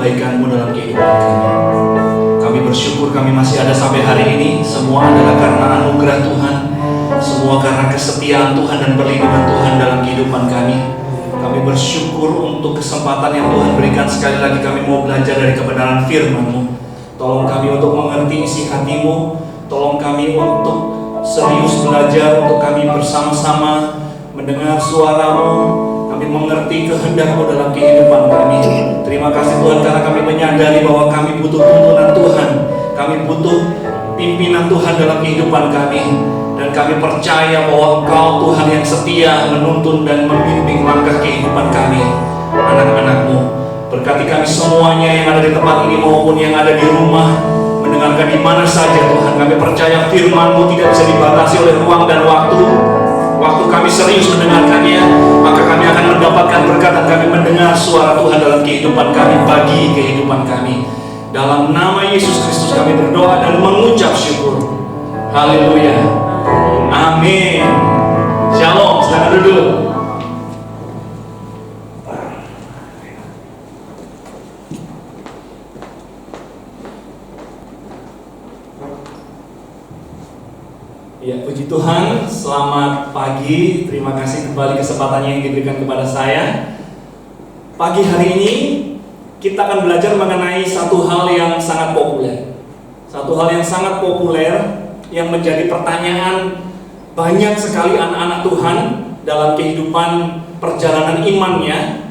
kebaikan-Mu dalam kehidupan kami. Kami bersyukur kami masih ada sampai hari ini. Semua adalah karena anugerah Tuhan, semua karena kesetiaan Tuhan dan perlindungan Tuhan dalam kehidupan kami. Kami bersyukur untuk kesempatan yang Tuhan berikan. Sekali lagi kami mau belajar dari kebenaran firman-Mu. Tolong kami untuk mengerti isi hati-Mu. Tolong kami untuk serius belajar, untuk kami bersama-sama mendengar suara-Mu. Kami mengerti kehendak-Mu dalam kehidupan kami. Terima kasih Tuhan karena kami menyadari bahwa kami butuh tuntunan Tuhan. Kami butuh pimpinan Tuhan dalam kehidupan kami. Dan kami percaya bahwa Engkau Tuhan yang setia menuntun dan membimbing langkah kehidupan kami, anak-anak-Mu. Berkati kami semuanya yang ada di tempat ini maupun yang ada di rumah, mendengarkan di mana saja Tuhan. Kami percaya firman-Mu tidak bisa dibatasi oleh ruang dan waktu. Waktu kami serius mendengarkannya, maka kami akan mendapatkan berkat dan kami mendengar suara Tuhan dalam kehidupan kami, bagi kehidupan kami. Dalam nama Yesus Kristus kami berdoa dan mengucap syukur. Haleluya. Amin. Shalom, silakan duduk. Ya, puji Tuhan, selamat pagi. Terima kasih kembali kesempatannya yang diberikan kepada saya. Pagi hari ini kita akan belajar mengenai satu hal yang sangat populer. Satu hal yang sangat populer yang menjadi pertanyaan banyak sekali anak-anak Tuhan dalam kehidupan perjalanan imannya.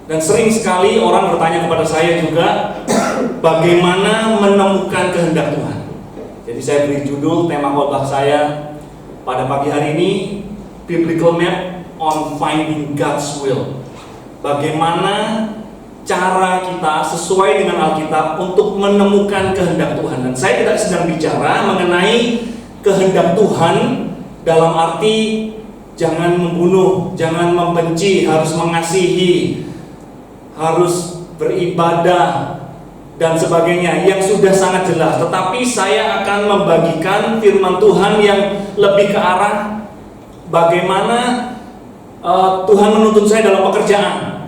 Dan sering sekali orang bertanya kepada saya juga, bagaimana menemukan kehendak Tuhan. Jadi saya beri judul tema khotbah saya pada pagi hari ini, Biblical Map on Finding God's Will. Bagaimana cara kita sesuai dengan Alkitab untuk menemukan kehendak Tuhan. Dan saya tidak sedang bicara mengenai kehendak Tuhan dalam arti jangan membunuh, jangan membenci, harus mengasihi, harus beribadah dan sebagainya yang sudah sangat jelas. Tetapi saya akan membagikan firman Tuhan yang lebih ke arah bagaimana Tuhan menuntun saya dalam pekerjaan.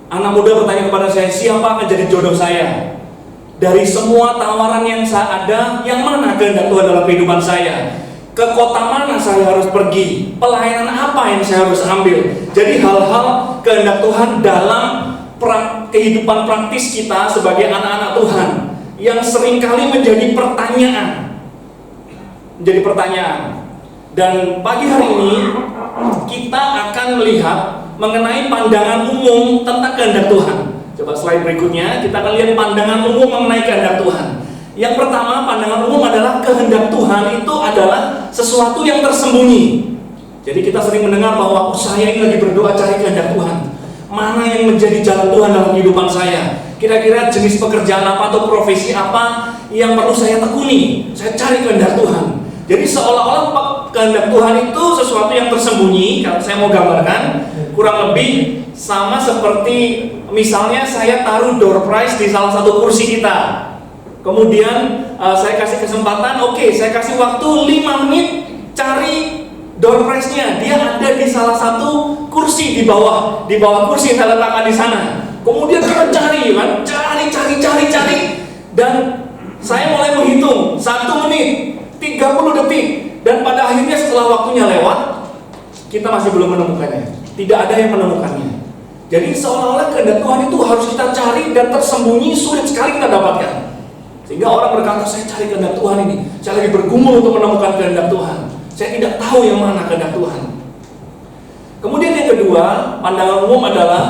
Anak muda bertanya kepada saya, siapa akan jadi jodoh saya? Dari semua tawaran yang saya ada, yang mana kehendak Tuhan dalam kehidupan saya? Ke kota mana saya harus pergi? Pelayanan apa yang saya harus ambil? Jadi hal-hal kehendak Tuhan dalam kehidupan praktis kita sebagai anak-anak Tuhan yang seringkali menjadi pertanyaan. Dan pagi hari ini kita akan melihat mengenai pandangan umum tentang kehendak Tuhan. Coba slide berikutnya, kita akan lihat pandangan umum mengenai kehendak Tuhan. Yang pertama, pandangan umum adalah kehendak Tuhan itu adalah sesuatu yang tersembunyi. Jadi kita sering mendengar bahwa saya ini lagi berdoa cari kehendak Tuhan. Mana yang menjadi jalan Tuhan dalam kehidupan saya? Kira-kira jenis pekerjaan apa atau profesi apa yang perlu saya tekuni? Saya cari kehendak Tuhan. Jadi seolah-olah kehendak Tuhan itu sesuatu yang tersembunyi. Kalau saya mau gambarkan, kurang lebih sama seperti misalnya saya taruh door prize di salah satu kursi kita. Kemudian saya kasih kesempatan, saya kasih waktu 5 menit cari door prize-nya. Dia ada di salah satu kursi di bawah kursi yang saya letakkan di sana. Kemudian kita cari dan saya mulai menghitung 1 menit 30 detik dan pada akhirnya setelah waktunya lewat kita masih belum menemukannya. Tidak ada yang menemukannya. Jadi seolah-olah kehendak Tuhan itu harus kita cari dan tersembunyi, sulit sekali kita dapatkan. Sehingga orang berkata, saya cari kehendak Tuhan ini, saya lagi bergumul untuk menemukan kehendak Tuhan. Saya tidak tahu yang mana kehendak Tuhan. Kemudian yang kedua, pandangan umum adalah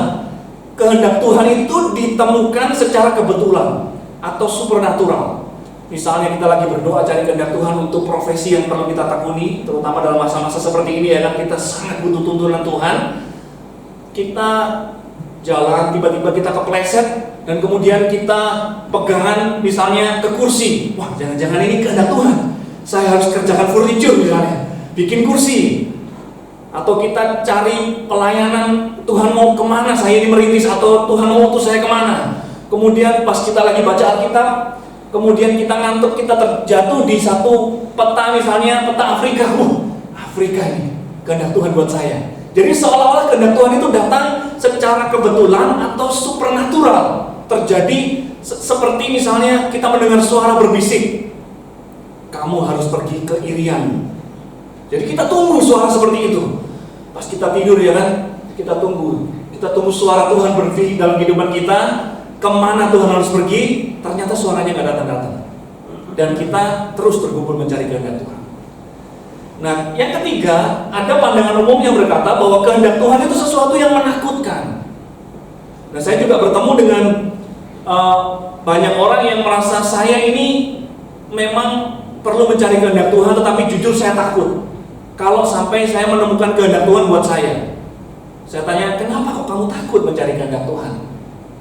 kehendak Tuhan itu ditemukan secara kebetulan atau supernatural. Misalnya kita lagi berdoa cari kehendak Tuhan untuk profesi yang perlu kita tekuni, terutama dalam masa-masa seperti ini ya kan, kita sangat butuh tuntunan Tuhan. Kita jalan, tiba-tiba kita kepleset dan kemudian kita pegangan misalnya ke kursi. Wah, jangan-jangan ini kehendak Tuhan. Saya harus kerjakan furniture misalnya, bikin kursi. Atau kita cari pelayanan, Tuhan mau kemana saya ini merintis, atau Tuhan mau utus saya kemana. Kemudian pas kita lagi baca Alkitab, kemudian kita ngantuk, kita terjatuh di satu peta misalnya, peta Afrika. Afrika ini kehendak Tuhan buat saya. Jadi seolah-olah kehendak Tuhan itu datang secara kebetulan atau supernatural terjadi. Seperti misalnya kita mendengar suara berbisik, kamu harus pergi ke Irian. Jadi kita tunggu suara seperti itu. Pas kita tidur ya kan, kita tunggu suara Tuhan berbisik dalam kehidupan kita. Kemana Tuhan harus pergi? Ternyata suaranya gak datang-datang. Dan kita terus berkumpul mencari kehendak Tuhan. Nah, yang ketiga, ada pandangan umum yang berkata bahwa kehendak Tuhan itu sesuatu yang menakutkan. Nah, saya juga bertemu dengan banyak orang yang merasa saya ini memang perlu mencari kehendak Tuhan, tetapi jujur saya takut kalau sampai saya menemukan kehendak Tuhan buat saya. Saya tanya, kenapa kok kamu takut mencari kehendak Tuhan?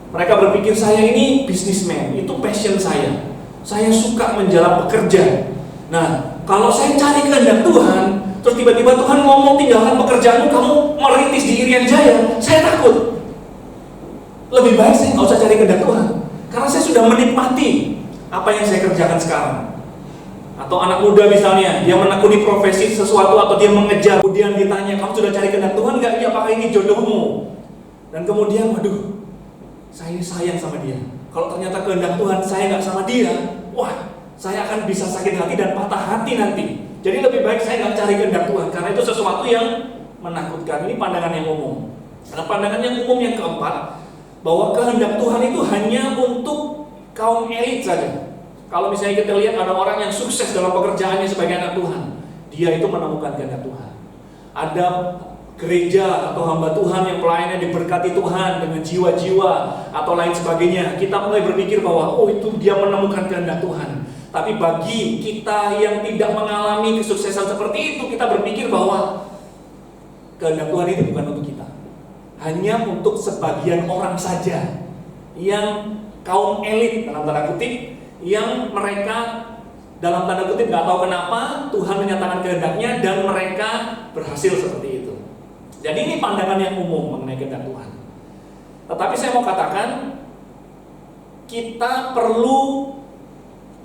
Mereka berpikir saya ini bisnismen, itu passion saya. Saya suka menjalani bekerja. Nah, kalau saya cari kehendak Tuhan, terus tiba-tiba Tuhan ngomong tinggalkan pekerjaanmu, kamu merintis di Irian Jaya, saya takut. Lebih baik saya nggak usah cari kehendak Tuhan, karena saya sudah menikmati apa yang saya kerjakan sekarang. Atau anak muda misalnya, dia menekuni profesi sesuatu atau dia mengejar, kemudian ditanya, kamu sudah cari kehendak Tuhan nggak? Iya, apakah ini jodohmu? Dan kemudian, waduh, saya ini sayang sama dia. Kalau ternyata kehendak Tuhan saya nggak sama dia, wah, saya akan bisa sakit hati dan patah hati nanti. Jadi lebih baik saya nggak cari kehendak Tuhan, karena itu sesuatu yang menakutkan. Ini pandangan yang umum. Nah, pandangan yang umum yang keempat, bahwa kehendak Tuhan itu hanya untuk kaum elit saja. Kalau misalnya kita lihat ada orang yang sukses dalam pekerjaannya sebagai anak Tuhan, dia itu menemukan kehendak Tuhan. Ada gereja atau hamba Tuhan yang pelayannya diberkati Tuhan dengan jiwa-jiwa atau lain sebagainya, kita mulai berpikir bahwa oh, itu dia menemukan kehendak Tuhan. Tapi bagi kita yang tidak mengalami kesuksesan seperti itu, kita berpikir bahwa kehendak Tuhan itu bukan untuk kita, hanya untuk sebagian orang saja, yang kaum elit dalam tanda kutip, yang mereka dalam tanda kutip nggak tahu kenapa Tuhan menyatakan kehendaknya dan mereka berhasil seperti itu. Jadi ini pandangan yang umum mengenai kehendak Tuhan. Tetapi saya mau katakan, kita perlu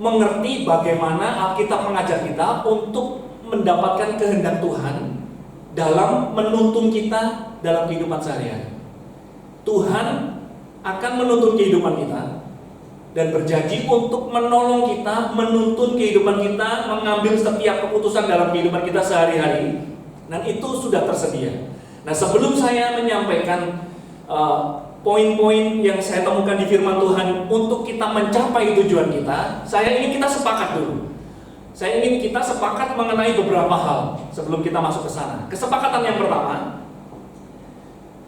mengerti bagaimana Alkitab mengajar kita untuk mendapatkan kehendak Tuhan dalam menuntun kita dalam kehidupan sehari-hari. Tuhan akan menuntun kehidupan kita dan berjanji untuk menolong kita, menuntun kehidupan kita, mengambil setiap keputusan dalam kehidupan kita sehari-hari. Dan itu sudah tersedia. Nah, sebelum saya menyampaikan poin-poin yang saya temukan di firman Tuhan untuk kita mencapai tujuan kita, saya ingin kita sepakat dulu. Saya ingin kita sepakat mengenai beberapa hal sebelum kita masuk ke sana. Kesepakatan yang pertama,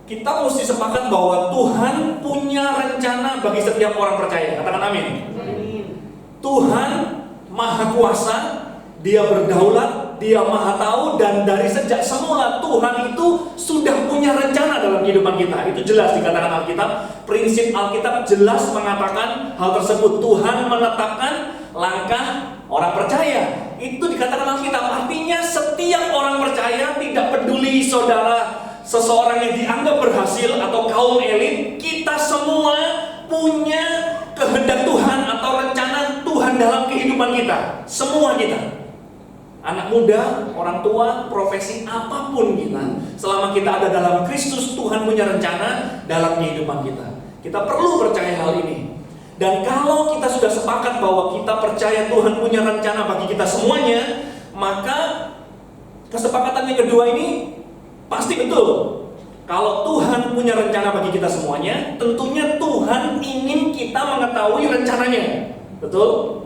kita mesti sepakat bahwa Tuhan punya rencana bagi setiap orang percaya. Katakan amin. Tuhan Maha Kuasa, Dia berdaulat, Dia Maha Tahu, dan dari sejak semula Tuhan itu sudah punya rencana dalam kehidupan kita. Itu jelas dikatakan Alkitab. Prinsip Alkitab jelas mengatakan hal tersebut. Tuhan menetapkan langkah orang percaya. Itu dikatakan Alkitab. Artinya setiap orang percaya, tidak peduli saudara seseorang yang dianggap berhasil atau kaum elit, kita semua punya kehendak Tuhan atau rencana Tuhan dalam kehidupan kita. Semua kita, anak muda, orang tua, profesi apapun kita, selama kita ada dalam Kristus, Tuhan punya rencana dalam kehidupan kita. Kita perlu percaya hal ini. Dan kalau kita sudah sepakat bahwa kita percaya Tuhan punya rencana bagi kita semuanya, maka kesepakatan yang kedua ini pasti betul. Kalau Tuhan punya rencana bagi kita semuanya, tentunya Tuhan ingin kita mengetahui rencananya. Betul?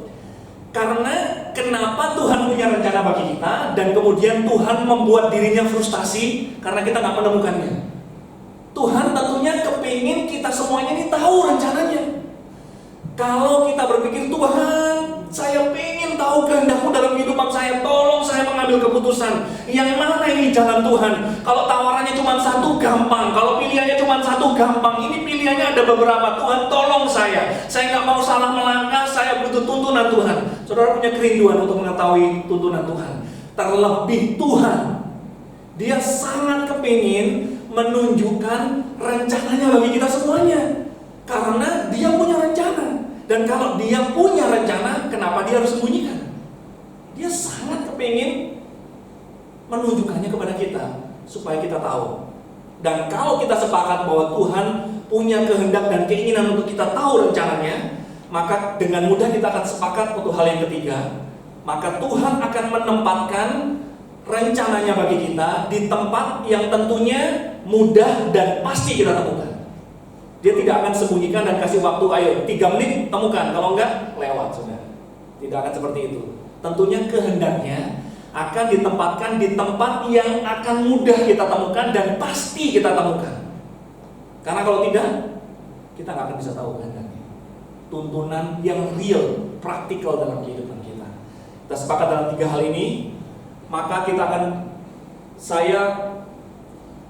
Karena kenapa Tuhan punya rencana bagi kita dan kemudian Tuhan membuat dirinya frustasi karena kita nggak menemukannya. Tuhan tentunya kepingin kita semuanya ini tahu rencananya. Kalau kita berpikir, Tuhan, saya pengen tahu kehendak-Mu dalam kehidupan saya, tolong saya mengambil keputusan. Yang mana ini jalan Tuhan? Kalau tawarannya cuma satu, gampang. Kalau pilihannya cuma satu, gampang. Ini pilihannya ada beberapa. Tuhan, tolong saya. Saya nggak mau salah melangkah, saya butuh tuntunan Tuhan. Saudara punya kerinduan untuk mengetahui tuntunan Tuhan. Terlebih Tuhan, Dia sangat kepingin menunjukkan rencananya bagi kita semuanya. Karena Dia punya rencana. Dan kalau Dia punya rencana, kenapa Dia harus sembunyikan? Dia sangat kepingin menunjukkannya kepada kita supaya kita tahu. Dan kalau kita sepakat bahwa Tuhan punya kehendak dan keinginan untuk kita tahu rencananya, maka dengan mudah kita akan sepakat untuk hal yang ketiga. Maka Tuhan akan menempatkan rencananya bagi kita di tempat yang tentunya mudah dan pasti kita temukan. Dia tidak akan sembunyikan dan kasih waktu, ayo 3 menit temukan, kalau enggak lewat sudah. Tidak akan seperti itu. Tentunya kehendaknya akan ditempatkan di tempat yang akan mudah kita temukan dan pasti kita temukan. Karena kalau tidak, kita nggak akan bisa tahu kehendaknya. Tuntunan yang real, praktikal dalam kehidupan kita. Kita sepakat dalam 3 hal ini, maka saya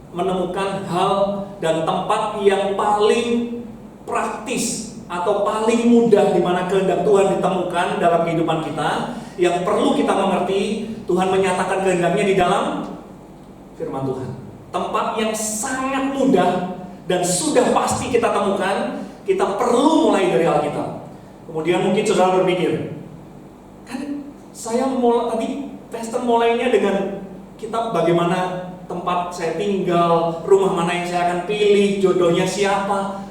menemukan hal dan tempat yang paling praktis atau paling mudah di mana kehendak Tuhan ditemukan dalam kehidupan kita, yang perlu kita mengerti. Tuhan menyatakan kehendaknya di dalam firman Tuhan. Tempat yang sangat mudah dan sudah pasti kita temukan. Kita perlu mulai dari Alkitab. Kemudian mungkin saudara berpikir, kan saya tadi Pastor mulainya dengan kitab bagaimana tempat saya tinggal, rumah mana yang saya akan pilih, jodohnya siapa.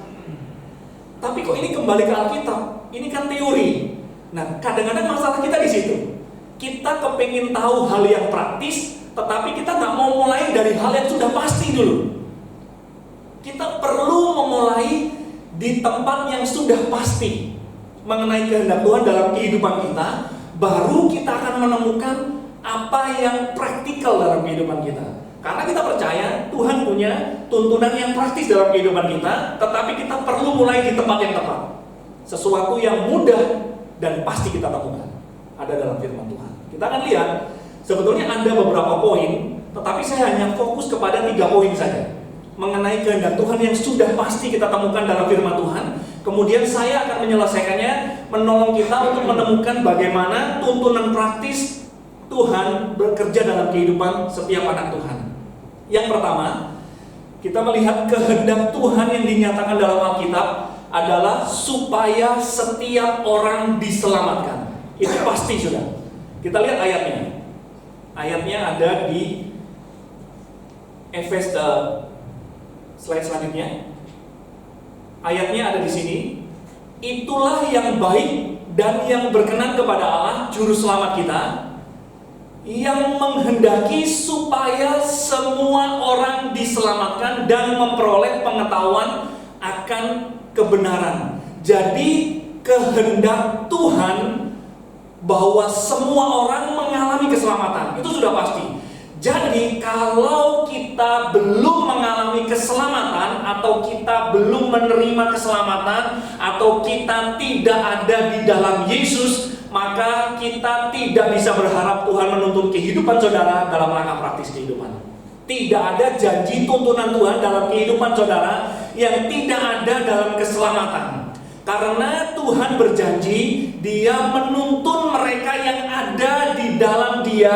Tapi kok ini kembali ke Alkitab? Ini kan teori. Nah, kadang-kadang masalah kita di situ. Kita kepingin tahu hal yang praktis, tetapi kita nggak mau mulai dari hal yang sudah pasti dulu. Kita perlu memulai di tempat yang sudah pasti mengenai kehendak Tuhan dalam kehidupan kita, baru kita akan menemukan apa yang praktikal dalam kehidupan kita. Karena kita percaya Tuhan punya tuntunan yang praktis dalam kehidupan kita, tetapi kita perlu mulai di tempat yang tepat. Sesuatu yang mudah dan pasti kita temukan ada dalam firman Tuhan. Kita akan lihat, sebetulnya ada beberapa poin, tetapi saya hanya fokus kepada 3 poin saja mengenai kehendak Tuhan yang sudah pasti kita temukan dalam firman Tuhan. Kemudian saya akan menyelesaikannya, menolong kita untuk menemukan bagaimana tuntunan praktis Tuhan bekerja dalam kehidupan setiap anak Tuhan. Yang pertama, kita melihat kehendak Tuhan yang dinyatakan dalam Alkitab adalah supaya setiap orang diselamatkan. Itu pasti sudah. Kita lihat ayatnya. Ayatnya ada di slide selanjutnya. Ayatnya ada di sini. Itulah yang baik dan yang berkenan kepada Allah, juru selamat kita, yang menghendaki supaya semua orang diselamatkan dan memperoleh pengetahuan akan kebenaran. Jadi kehendak Tuhan bahwa semua orang mengalami keselamatan, itu sudah pasti. Jadi kalau kita belum mengalami keselamatan, atau kita belum menerima keselamatan, atau kita tidak ada di dalam Yesus, maka kita tidak bisa berharap Tuhan menuntun kehidupan saudara dalam rangka praktis kehidupan. Tidak ada janji tuntunan Tuhan dalam kehidupan saudara yang tidak ada dalam keselamatan. Karena Tuhan berjanji Dia menuntun mereka yang ada di dalam Dia.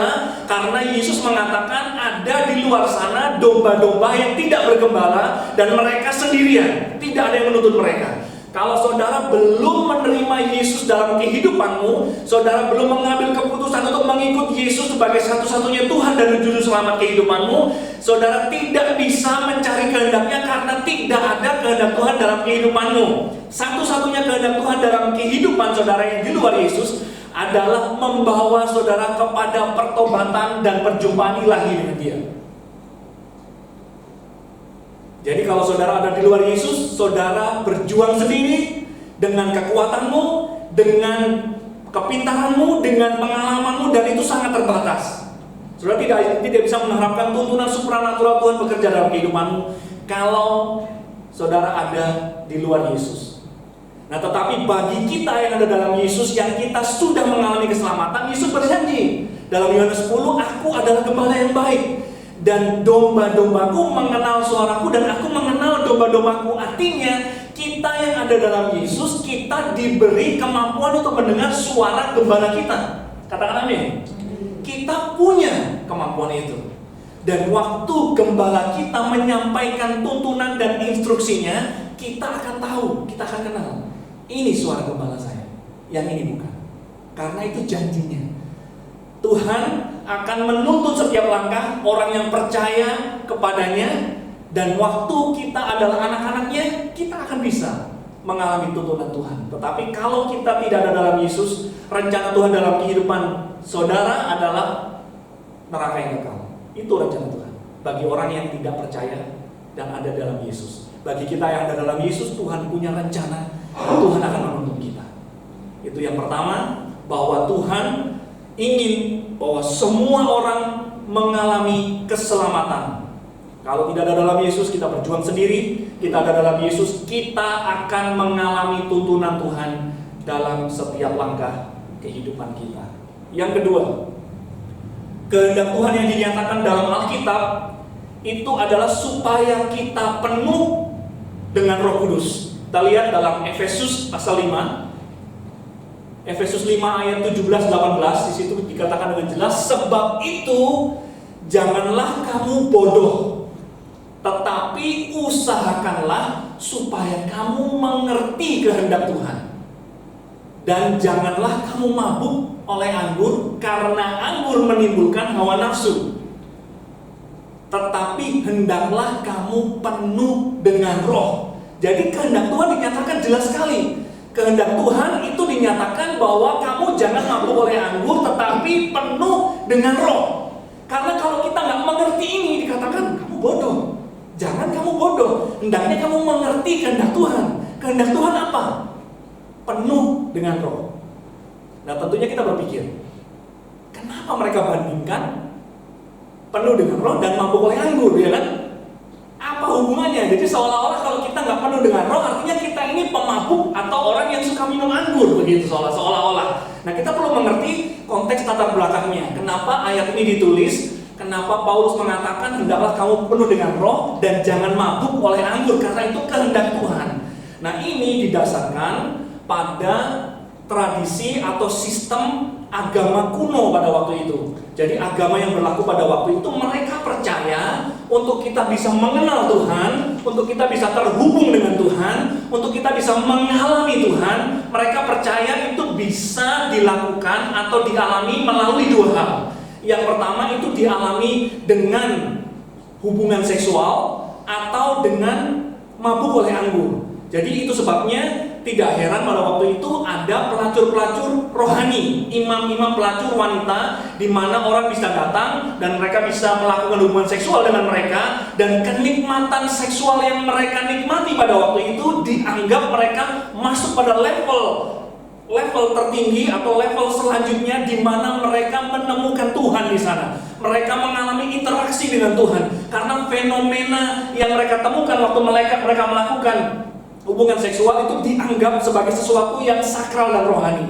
Karena Yesus mengatakan ada di luar sana domba-domba yang tidak bergembala, dan mereka sendirian, tidak ada yang menuntun mereka. Kalau saudara belum menerima Yesus dalam kehidupanmu, saudara belum mengambil keputusan untuk mengikut Yesus sebagai satu-satunya Tuhan dan Juru Selamat kehidupanmu, saudara tidak bisa mencari kehendaknya karena tidak ada kehendak Tuhan dalam kehidupanmu. Satu-satunya kehendak Tuhan dalam kehidupan saudara yang di luar Yesus adalah membawa saudara kepada pertobatan dan perjumpaan ilahi dengan Dia. Jadi kalau saudara ada di luar Yesus, saudara berjuang sendiri dengan kekuatanmu, dengan kepintaranmu, dengan pengalamanmu, dan itu sangat terbatas. Saudara tidak bisa mengharapkan tuntunan supranatural Tuhan bekerja dalam kehidupanmu kalau saudara ada di luar Yesus. Nah, tetapi bagi kita yang ada dalam Yesus, yang kita sudah mengalami keselamatan, Yesus berjanji dalam Yohanes 10, aku adalah gembala yang baik, dan domba-dombaku mengenal suaraku, dan aku mengenal domba-dombaku. Artinya kita yang ada dalam Yesus, kita diberi kemampuan untuk mendengar suara gembala kita. Katakan amin. Kita punya kemampuan itu. Dan waktu gembala kita menyampaikan tuntunan dan instruksinya, kita akan tahu, kita akan kenal, ini suara gembala saya, yang ini bukan. Karena itu janjinya. Tuhan akan menuntun setiap langkah orang yang percaya kepadanya Dan waktu kita adalah anak-anaknya, kita akan bisa mengalami tuntunan Tuhan. Tetapi kalau kita tidak ada dalam Yesus, rencana Tuhan dalam kehidupan saudara adalah neraka yang kekal. Itu rencana Tuhan bagi orang yang tidak percaya dan ada dalam Yesus. Bagi kita yang ada dalam Yesus, Tuhan punya rencana dan Tuhan akan menuntun kita. Itu yang pertama, bahwa Tuhan ingin bahwa semua orang mengalami keselamatan. Kalau tidak ada dalam Yesus, kita berjuang sendiri. Kita ada dalam Yesus, kita akan mengalami tuntunan Tuhan dalam setiap langkah kehidupan kita. Yang kedua, kehendak Tuhan yang dinyatakan dalam Alkitab itu adalah supaya kita penuh dengan Roh Kudus. Kita lihat dalam Efesus pasal 5. Efesus 5 ayat 17-18, di situ dikatakan dengan jelas, sebab itu janganlah kamu bodoh, tetapi usahakanlah supaya kamu mengerti kehendak Tuhan. Dan janganlah kamu mabuk oleh anggur, karena anggur menimbulkan hawa nafsu. Tetapi hendaklah kamu penuh dengan Roh. Jadi kehendak Tuhan dinyatakan jelas sekali. Kehendak Tuhan itu dinyatakan bahwa kamu jangan mabuk oleh anggur, tetapi penuh dengan Roh. Karena kalau kita nggak mengerti ini, dikatakan kamu bodoh. Jangan kamu bodoh. Hendaknya kamu mengerti kehendak Tuhan. Kehendak Tuhan apa? Penuh dengan Roh. Nah, tentunya kita berpikir, kenapa mereka bandingkan penuh dengan Roh dan mabuk oleh anggur, ya kan? Apa hubungannya? Jadi seolah-olah kalau kita nggak penuh dengan Roh, artinya kita ini pemabuk atau orang yang suka minum anggur, begitu seolah-olah. Nah, kita perlu mengerti konteks latar belakangnya. Kenapa ayat ini ditulis? Kenapa Paulus mengatakan hendaklah kamu penuh dengan Roh dan jangan mabuk oleh anggur, karena itu kehendak Tuhan. Nah, ini didasarkan pada tradisi atau sistem agama kuno pada waktu itu. Jadi agama yang berlaku pada waktu itu, mereka percaya untuk kita bisa mengenal Tuhan, untuk kita bisa terhubung dengan Tuhan, untuk kita bisa mengalami Tuhan, mereka percaya itu bisa dilakukan atau dialami melalui dua hal. Yang pertama itu dialami dengan hubungan seksual atau dengan mabuk oleh anggur. Jadi itu sebabnya tidak heran pada waktu itu ada pelacur-pelacur rohani, imam-imam pelacur wanita, di mana orang bisa datang dan mereka bisa melakukan hubungan seksual dengan mereka, dan kenikmatan seksual yang mereka nikmati pada waktu itu dianggap mereka masuk pada level tertinggi atau level selanjutnya, di mana mereka menemukan Tuhan di sana. Mereka mengalami interaksi dengan Tuhan karena fenomena yang mereka temukan waktu mereka melakukan hubungan seksual itu dianggap sebagai sesuatu yang sakral dan rohani.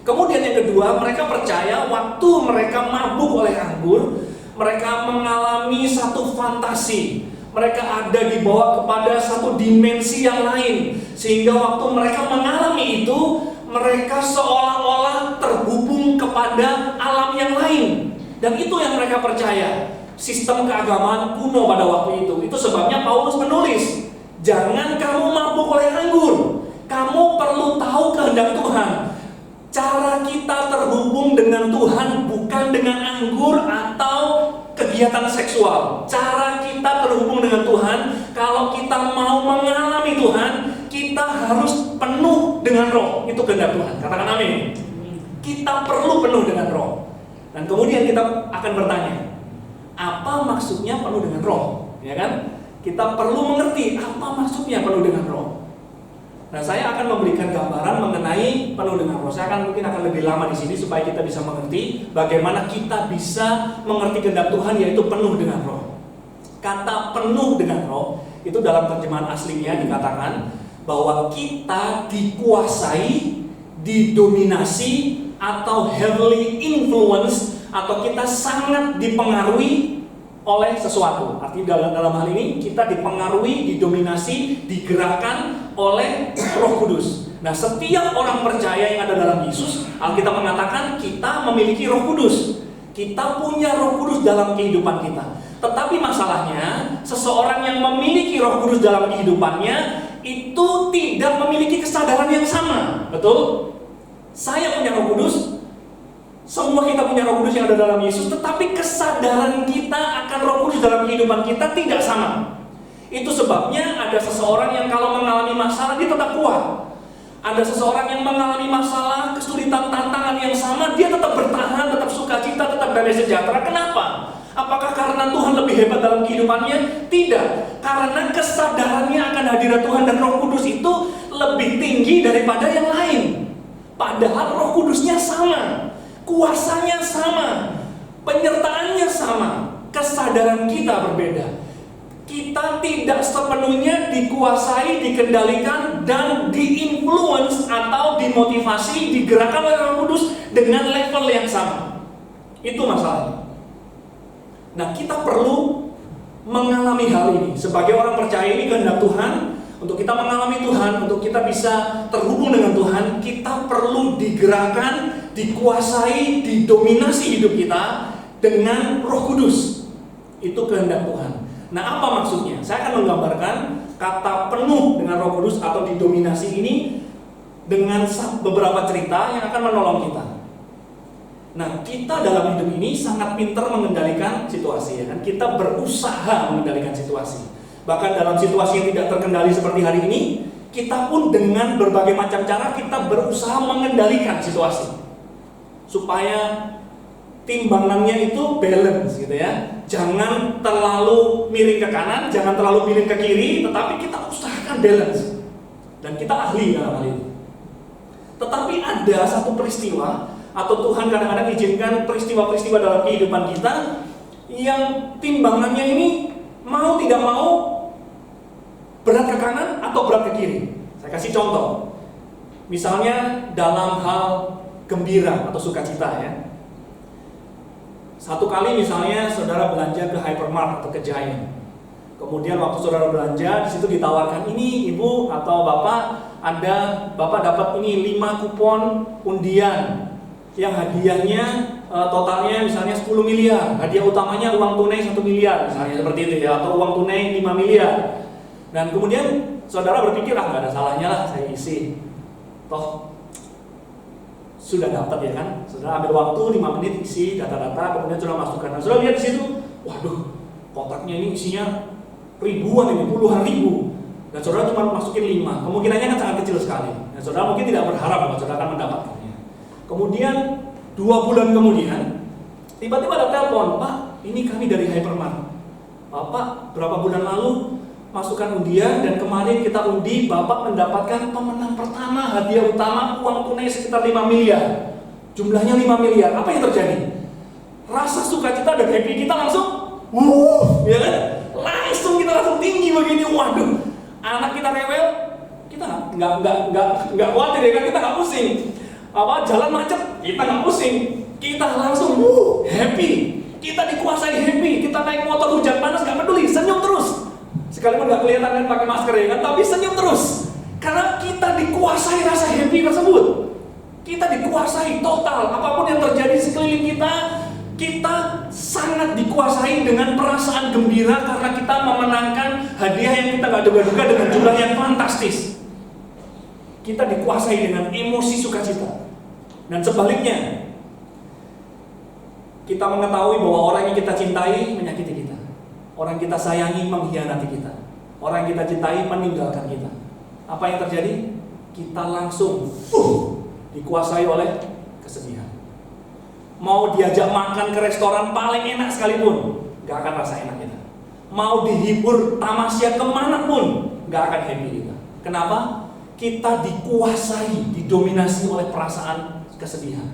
Kemudian yang kedua, mereka percaya waktu mereka mabuk oleh anggur, mereka mengalami satu fantasi. Mereka ada dibawa kepada satu dimensi yang lain, sehingga waktu mereka mengalami itu, mereka seolah-olah terhubung kepada alam yang lain. Dan itu yang mereka percaya. Sistem keagamaan kuno pada waktu itu. Itu sebabnya Paulus menulis, jangan kamu mabuk oleh anggur. Kamu perlu tahu kehendak Tuhan. Cara kita terhubung dengan Tuhan bukan dengan anggur atau kegiatan seksual. Cara kita terhubung dengan Tuhan, kalau kita mau mengalami Tuhan, kita harus penuh dengan Roh. Itu kehendak Tuhan. Katakan amin. Kita perlu penuh dengan Roh. Dan kemudian kita akan bertanya, apa maksudnya penuh dengan Roh? Ya kan? Kita perlu mengerti apa maksudnya penuh dengan Roh. Nah, saya akan memberikan gambaran mengenai penuh dengan Roh. Saya mungkin akan lebih lama di sini supaya kita bisa mengerti bagaimana kita bisa mengerti kehendak Tuhan, yaitu penuh dengan Roh. Kata penuh dengan Roh itu dalam terjemahan aslinya dikatakan bahwa kita dikuasai, didominasi, atau heavily influence, atau kita sangat dipengaruhi oleh sesuatu. Artinya dalam hal ini kita dipengaruhi, didominasi, digerakkan oleh Roh Kudus. Nah, setiap orang percaya yang ada dalam Yesus, Alkitab mengatakan kita memiliki Roh Kudus. Kita punya Roh Kudus dalam kehidupan kita. Tetapi masalahnya, seseorang yang memiliki Roh Kudus dalam kehidupannya itu tidak memiliki kesadaran yang sama. Betul? Saya punya Roh Kudus, semua kita punya Roh Kudus yang ada dalam Yesus, tetapi kesadaran kita akan Roh Kudus dalam kehidupan kita tidak sama. Itu sebabnya ada seseorang yang kalau mengalami masalah dia tetap kuat. Ada seseorang yang mengalami masalah, kesulitan, tantangan yang sama, dia tetap bertahan, tetap sukacita, tetap damai sejahtera. Kenapa? Apakah karena Tuhan lebih hebat dalam kehidupannya? Tidak. Karena kesadarannya akan hadirat Tuhan dan Roh Kudus itu lebih tinggi daripada yang lain. Padahal Roh Kudusnya sama, kuasanya sama, penyertaannya sama, kesadaran kita berbeda. Kita tidak sepenuhnya dikuasai, dikendalikan, dan diinfluence atau dimotivasi, digerakkan oleh Roh Kudus dengan level yang sama. Itu masalahnya. Nah, kita perlu mengalami hal ini. Sebagai orang percaya, ini kehendak Tuhan. Untuk kita mengalami Tuhan, untuk kita bisa terhubung dengan Tuhan, kita perlu digerakkan, dikuasai, didominasi hidup kita dengan Roh Kudus. Itu kehendak Tuhan. Nah, apa maksudnya? Saya akan menggambarkan kata penuh dengan Roh Kudus atau didominasi ini dengan beberapa cerita yang akan menolong kita. Nah, kita dalam hidup ini sangat pintar mengendalikan situasi, ya kan? Kita berusaha mengendalikan situasi. Bahkan dalam situasi yang tidak terkendali seperti hari ini, kita pun dengan berbagai macam cara kita berusaha mengendalikan situasi supaya timbangannya itu balance gitu ya. Jangan terlalu miring ke kanan, jangan terlalu miring ke kiri, tetapi kita usahakan balance. Dan kita ahli dalam hal ini. Tetapi ada satu peristiwa, atau Tuhan kadang-kadang izinkan peristiwa-peristiwa dalam kehidupan kita yang timbangannya ini mau tidak mau berat ke kanan atau berat ke kiri. Saya kasih contoh. Misalnya dalam hal gembira atau sukacita, ya. Satu kali misalnya saudara belanja ke Hypermart atau ke Giant. Kemudian waktu saudara belanja, di situ ditawarkan, ini ibu atau bapak, bapak dapat ini 5 kupon undian yang hadiahnya totalnya misalnya 10 miliar. Hadiah utamanya uang tunai 1 miliar misalnya, seperti itu ya, atau uang tunai 5 miliar. Dan kemudian saudara berpikir, nggak ada salahnya lah saya isi, toh sudah dapat, ya kan. Saudara ambil waktu 5 menit isi data-data, kemudian saudara masukkan. Nah, saudara lihat di situ, waduh, kotaknya ini isinya ribuan, ini puluhan ribu. Dan saudara cuma masukin 5, kemungkinannya kan sangat kecil sekali. Dan saudara mungkin tidak berharap bahwa saudara akan mendapatkannya. Kemudian 2 bulan kemudian tiba-tiba ada telepon, Pak, ini kami dari Hypermart. Bapak berapa bulan lalu masukkan undian dan kemarin kita undi, Bapak mendapatkan pemenang pertama, hadiah utama uang tunai sekitar 5 miliar. Jumlahnya 5 miliar. Apa yang terjadi? Rasa sukacita dan happy kita langsung ya kan? Langsung kita langsung tinggi begini. Waduh, anak kita rewel, kita nggak khawatir, ya kan? Kita nggak pusing. Jalan macet, kita nggak pusing. Kita langsung happy. Kita dikuasai happy. Kita naik motor hujan panas nggak peduli, senyum terus. Sekalipun nggak kelihatan kan pakai masker, ya kan, tapi senyum terus. Karena kita dikuasai rasa happy tersebut. Kita dikuasai total. Apapun yang terjadi di sekeliling kita, kita sangat dikuasai dengan perasaan gembira karena kita memenangkan hadiah yang kita nggak duga-duga dengan jumlah yang fantastis. Kita dikuasai dengan emosi sukacita. Dan sebaliknya, kita mengetahui bahwa orang yang kita cintai menyakiti kita. Orang yang kita sayangi mengkhianati kita. Orang yang kita cintai meninggalkan kita. Apa yang terjadi? Kita langsung dikuasai oleh kesedihan. Mau diajak makan ke restoran paling enak sekalipun, gak akan rasa enak kita. Mau dihibur tamasya kemanapun, gak akan happy kita. Kenapa? Kita dikuasai, didominasi oleh perasaan kesedihan.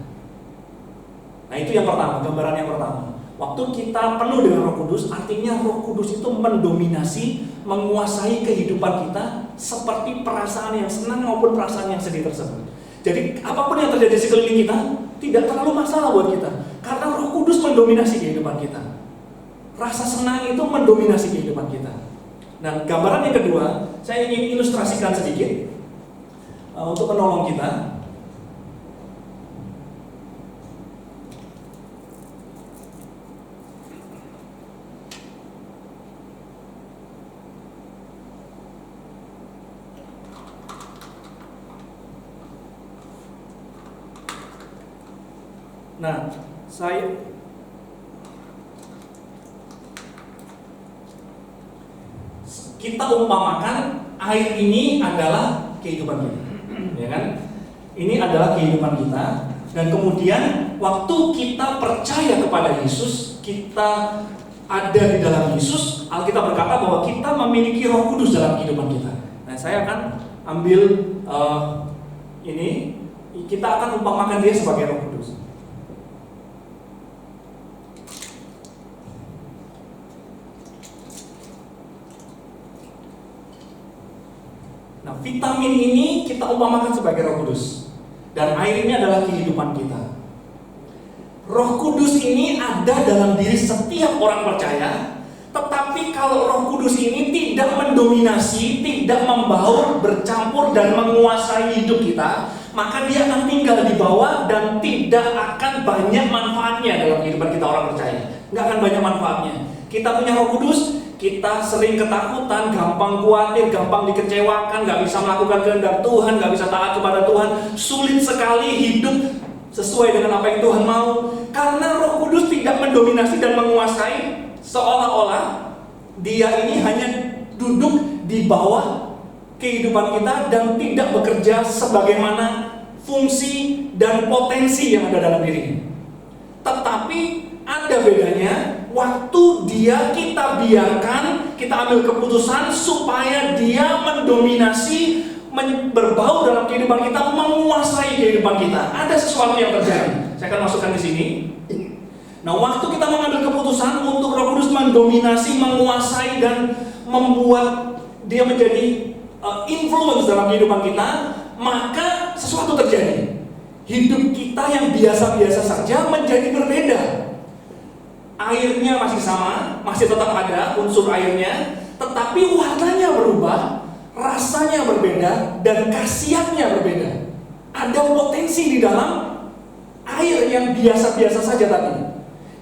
Nah, itu yang pertama, gambaran yang pertama. Waktu kita penuh dengan Roh Kudus, artinya Roh Kudus itu mendominasi, menguasai kehidupan kita seperti perasaan yang senang maupun perasaan yang sedih tersebut. Jadi apapun yang terjadi di sekeliling kita tidak terlalu masalah buat kita, karena Roh Kudus mendominasi kehidupan kita. Rasa senang itu mendominasi kehidupan kita. Nah, gambaran yang kedua, saya ingin ilustrasikan sedikit untuk menolong kita. Nah, kita umpamakan air ini adalah kehidupan kita, ya kan? Ini adalah kehidupan kita, dan kemudian waktu kita percaya kepada Yesus, kita ada di dalam Yesus. Alkitab berkata bahwa kita memiliki Roh Kudus dalam kehidupan kita. Nah, saya akan ambil ini, kita akan umpamakan dia sebagai Roh Kudus. Nah, vitamin ini kita umpamakan sebagai Roh Kudus, dan air ini adalah kehidupan kita. Roh Kudus ini ada dalam diri setiap orang percaya, tetapi kalau Roh Kudus ini tidak mendominasi, tidak membaur, bercampur dan menguasai hidup kita, maka dia akan tinggal di bawah dan tidak akan banyak manfaatnya dalam kehidupan kita orang percaya. Nggak akan banyak manfaatnya. Kita punya Roh Kudus, kita sering ketakutan, gampang khawatir, gampang dikecewakan, nggak bisa melakukan kehendak Tuhan, nggak bisa taat kepada Tuhan, sulit sekali hidup sesuai dengan apa yang Tuhan mau, karena Roh Kudus tidak mendominasi dan menguasai, seolah-olah dia ini hanya duduk di bawah kehidupan kita dan tidak bekerja sebagaimana fungsi dan potensi yang ada dalam diri. Tetapi ada bedanya waktu kita biarkan, kita ambil keputusan supaya dia mendominasi, berbau dalam kehidupan kita, menguasai kehidupan kita. Ada sesuatu yang terjadi. Saya akan masukkan di sini. Nah, waktu kita mengambil keputusan untuk Roh Kudus mendominasi, menguasai dan membuat dia menjadi influence dalam kehidupan kita, maka sesuatu terjadi. Hidup kita yang biasa-biasa saja menjadi berbeda. Airnya masih sama, masih tetap ada unsur airnya, tetapi warnanya berubah, rasanya berbeda, dan khasiatnya berbeda. Ada potensi di dalam air yang biasa-biasa saja tadi.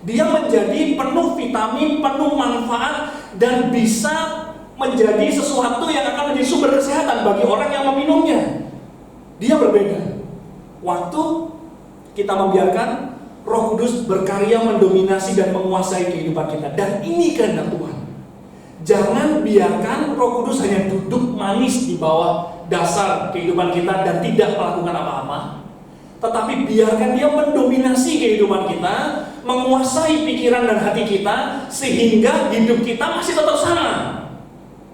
Dia menjadi penuh vitamin, penuh manfaat, dan bisa menjadi sesuatu yang akan menjadi sumber kesehatan bagi orang yang meminumnya. Dia berbeda. Waktu kita membiarkan Roh Kudus berkarya mendominasi dan menguasai kehidupan kita. Dan ini kehendak Tuhan. Jangan biarkan Roh Kudus hanya duduk manis di bawah dasar kehidupan kita dan tidak melakukan apa-apa. Tetapi biarkan dia mendominasi kehidupan kita, menguasai pikiran dan hati kita, sehingga hidup kita masih tetap sama.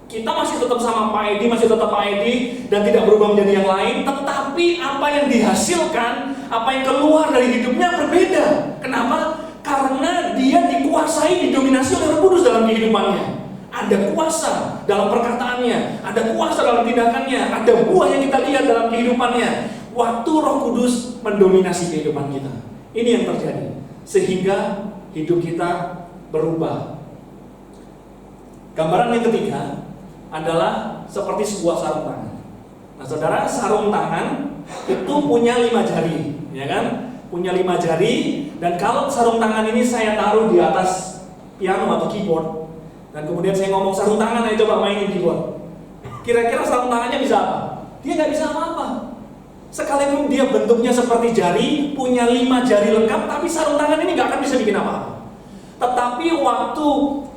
Kita masih tetap sama Pak Edi, masih tetap Pak Edi, dan tidak berubah menjadi yang lain. Tetapi apa yang dihasilkan, apa yang keluar dari hidupnya berbeda. Kenapa? Karena dia dikuasai, didominasi oleh Roh Kudus dalam kehidupannya. Ada kuasa dalam perkataannya, ada kuasa dalam tindakannya, ada buah yang kita lihat dalam kehidupannya. Waktu Roh Kudus mendominasi kehidupan kita, ini yang terjadi, sehingga hidup kita berubah. Gambaran yang ketiga adalah seperti sebuah sarung tangan. Nah, saudara, sarung tangan itu punya 5 jari, ya kan? Punya 5 jari, dan kalau sarung tangan ini saya taruh di atas piano atau keyboard, dan kemudian saya ngomong sarung tangan, ayo coba mainin keyboard. Kira-kira sarung tangannya bisa apa? Dia nggak bisa apa-apa. Sekalipun dia bentuknya seperti jari, punya 5 jari lengkap, tapi sarung tangan ini nggak akan bisa bikin apa-apa. Tetapi waktu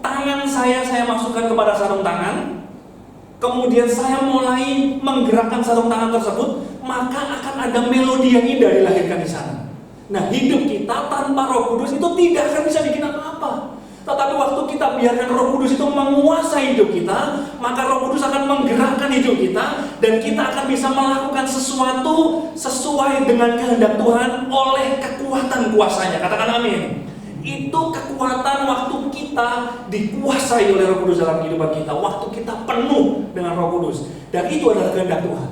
tangan saya masukkan kepada sarung tangan, kemudian saya mulai menggerakkan sarung tangan tersebut, maka akan ada melodi yang indah dilahirkan di sana. Nah, hidup kita tanpa Roh Kudus itu tidak akan bisa bikin apa-apa. Tetapi waktu kita biarkan Roh Kudus itu menguasai hidup kita, maka Roh Kudus akan menggerakkan hidup kita, dan kita akan bisa melakukan sesuatu sesuai dengan kehendak Tuhan oleh kekuatan kuasanya. Katakan amin. Itu kekuatan waktu kita dikuasai oleh Roh Kudus dalam kehidupan kita, waktu kita penuh dengan Roh Kudus. Dan itu adalah kehendak Tuhan.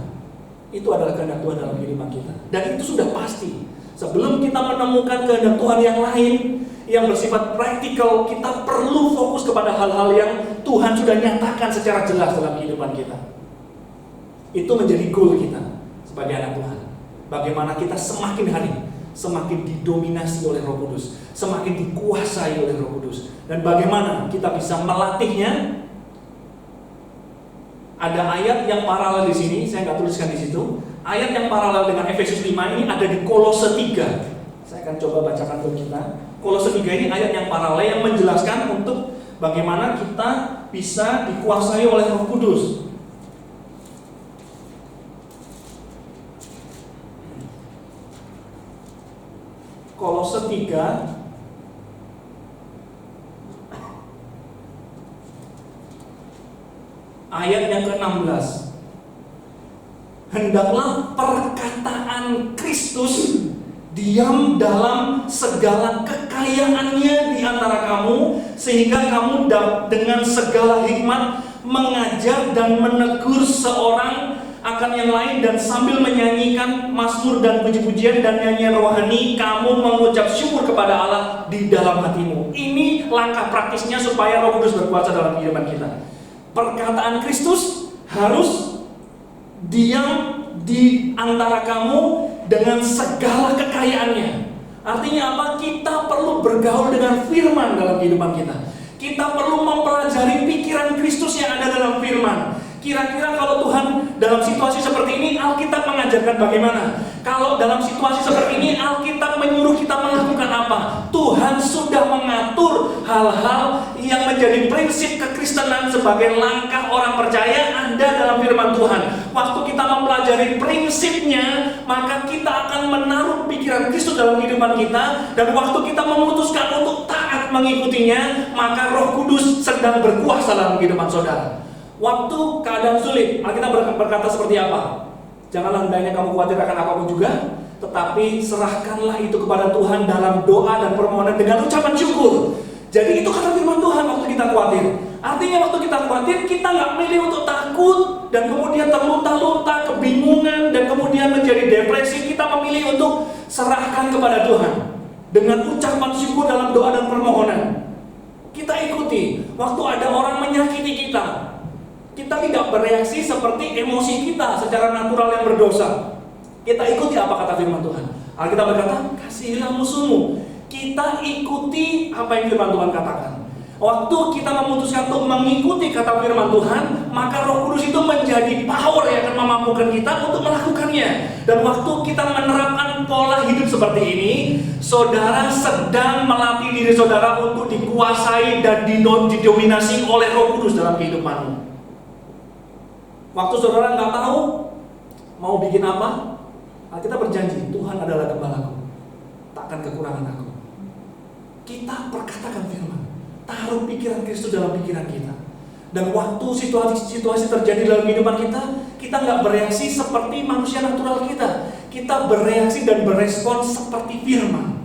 Itu adalah kehendak Tuhan dalam kehidupan kita. Dan itu sudah pasti. Sebelum kita menemukan kehendak Tuhan yang lain, yang bersifat praktikal, kita perlu fokus kepada hal-hal yang Tuhan sudah nyatakan secara jelas dalam kehidupan kita. Itu menjadi goal kita sebagai anak Tuhan. Bagaimana kita semakin hari semakin didominasi oleh Roh Kudus, semakin dikuasai oleh Roh Kudus, dan bagaimana kita bisa melatihnya. Ada ayat yang paralel di sini, saya nggak tuliskan di situ. Ayat yang paralel dengan Efesus 5 ini ada di Kolose 3. Saya akan coba bacakan untuk kita. Kolose 3 ini ayat yang paralel yang menjelaskan untuk bagaimana kita bisa dikuasai oleh Roh Kudus. Kolose 3 ayat yang ke-16. Hendaklah perkataan Kristus diam dalam segala kekayaannya di antara kamu, sehingga kamu dengan segala hikmat mengajar dan menegur seorang akan yang lain, dan sambil menyanyikan mazmur dan puji-pujian dan nyanyian rohani kamu mengucap syukur kepada Allah di dalam hatimu. Ini langkah praktisnya supaya Roh Kudus berkuasa dalam kehidupan kita. Perkataan Kristus harus diam di antara kamu dengan segala kekayaannya. Artinya apa? Kita perlu bergaul dengan firman dalam kehidupan kita. Kita perlu mempelajari pikiran Kristus yang ada dalam firman. Kira-kira kalau Tuhan dalam situasi seperti ini, Alkitab mengajarkan bagaimana? Kalau dalam situasi seperti ini, Alkitab menyuruh kita melakukan apa? Tuhan sudah mengatur hal-hal yang menjadi prinsip kekristenan sebagai langkah orang percaya ada dalam firman Tuhan. Waktu kita mempelajari prinsipnya, maka kita akan menaruh pikiran Kristus dalam kehidupan kita. Dan waktu kita memutuskan untuk taat mengikutinya, maka Roh Kudus sedang berkuasa dalam kehidupan saudara. Waktu keadaan sulit, Alkitab berkata seperti apa? Janganlah hendaknya kamu khawatir akan apapun juga, tetapi serahkanlah itu kepada Tuhan dalam doa dan permohonan dengan ucapan syukur. Jadi itu kata firman Tuhan waktu kita khawatir. Artinya waktu kita khawatir, kita nggak milih untuk takut dan kemudian terlunta-lunta, kebingungan dan kemudian menjadi depresi. Kita memilih untuk serahkan kepada Tuhan dengan ucapan syukur dalam doa dan permohonan. Kita ikuti. Waktu ada orang menyakiti kita, kita tidak bereaksi seperti emosi kita secara natural yang berdosa. Kita ikuti apa kata firman Tuhan. Alkitab berkata, kasihilah musuhmu. Kita ikuti apa yang firman Tuhan katakan. Waktu kita memutuskan untuk mengikuti kata firman Tuhan, maka Roh Kudus itu menjadi power yang akan memampukan kita untuk melakukannya. Dan waktu kita menerapkan pola hidup seperti ini, saudara sedang melatih diri saudara untuk dikuasai dan didominasi oleh Roh Kudus dalam kehidupanmu. Waktu saudara nggak tahu mau bikin apa, kita berjanji, Tuhan adalah gembalaku, takkan kekurangan aku. Kita perkatakan firman, taruh pikiran Kristus dalam pikiran kita. Dan waktu situasi terjadi dalam kehidupan kita nggak bereaksi seperti manusia natural kita. Kita bereaksi dan berespon seperti firman.